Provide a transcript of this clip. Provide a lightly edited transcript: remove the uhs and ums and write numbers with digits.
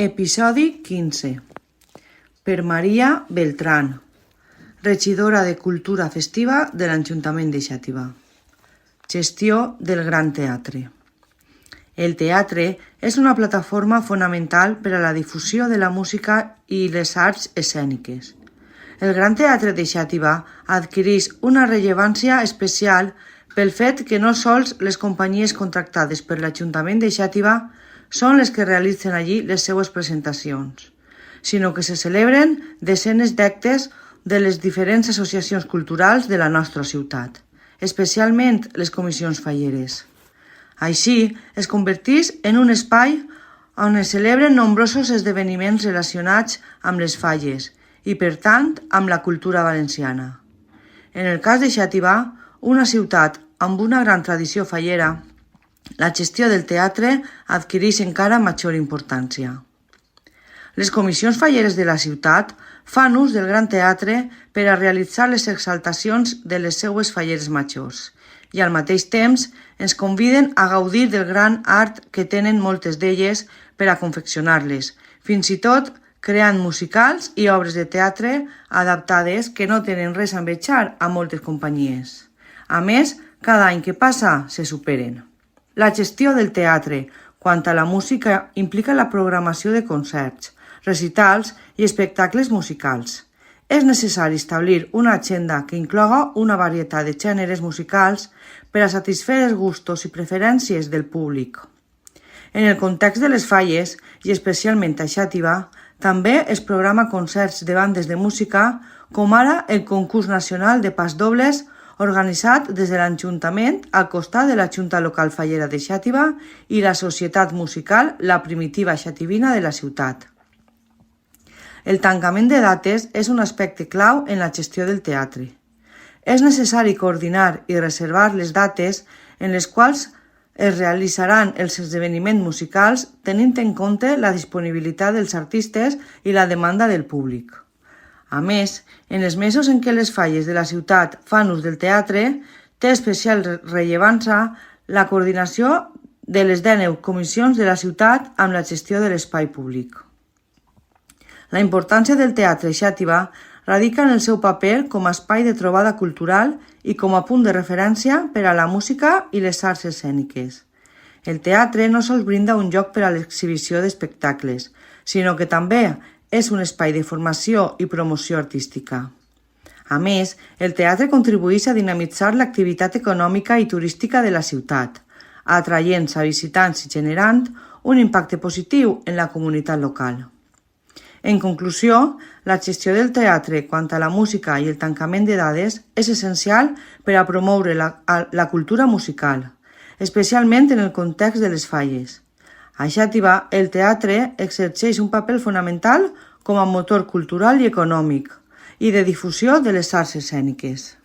Episodi 15. Per Maria Beltrán, regidora de Cultura Festiva de l'Ajuntament de Xàtiva. Gestió del Gran Teatre. El teatre és una plataforma fonamental per a la difusió de la música i les arts escèniques. El Gran Teatre de Xàtiva adquireix una rellevància especial pel fet que no sols les companyies contractades per l'Ajuntament de Xàtiva són les que realitzen allí les seues presentacions, sinó que se celebren desenes d'actes de les diferents associacions culturals de la nostra ciutat, especialment les comissions falleres. Així, es converteix en un espai on es celebren nombrosos esdeveniments relacionats amb les falles i, per tant, amb la cultura valenciana. En el cas de Xàtiva, una ciutat amb una gran tradició fallera, la gestió del teatre adquireix encara major importància. Les comissions falleres de la ciutat fan ús del Gran Teatre per a realitzar les exaltacions de les seues falleres majors i al mateix temps ens conviden a gaudir del gran art que tenen moltes d'elles per a confeccionar-les, fins i tot creant musicals i obres de teatre adaptades que no tenen res a envejar a moltes companyies. A més, cada any que passa se superen. La gestió del teatre quant a la música implica la programació de concerts, recitals i espectacles musicals. És necessari establir una agenda que incloga una varietat de gèneres musicals per a satisfer els gustos i preferències del públic. En el context de les falles, i especialment a Xàtiva, també es programa concerts de bandes de música, com ara el Concurs Nacional de Pasdobles, organitzat des de l'Ajuntament al costat de la Junta Local Fallera de Xàtiva i la Societat Musical La Primitiva Xativina de la ciutat. El tancament de dates és un aspecte clau en la gestió del teatre. És necessari coordinar i reservar les dates en les quals es realitzaran els esdeveniments musicals tenint en compte la disponibilitat dels artistes i la demanda del públic. A més, en els mesos en què les falles de la ciutat fan ús del teatre, té especial rellevància la coordinació de les 19 comissions de la ciutat amb la gestió de l'espai públic. La importància del teatre Xàtiva radica en el seu paper com a espai de trobada cultural i com a punt de referència per a la música i les arts escèniques. El teatre no sols brinda un lloc per a l'exhibició d'espectacles, sinó que també és un espai de formació i promoció artística. A més, el teatre contribueix a dinamitzar l'activitat econòmica i turística de la ciutat, atraient a visitants i generant un impacte positiu en la comunitat local. En conclusió, la gestió del teatre quant a la música i el tancament de dades és essencial per a promoure la cultura musical, especialment en el context de les falles. A Xàtiva, el teatre exerceix un paper fonamental com a motor cultural i econòmic i de difusió de les arts escèniques.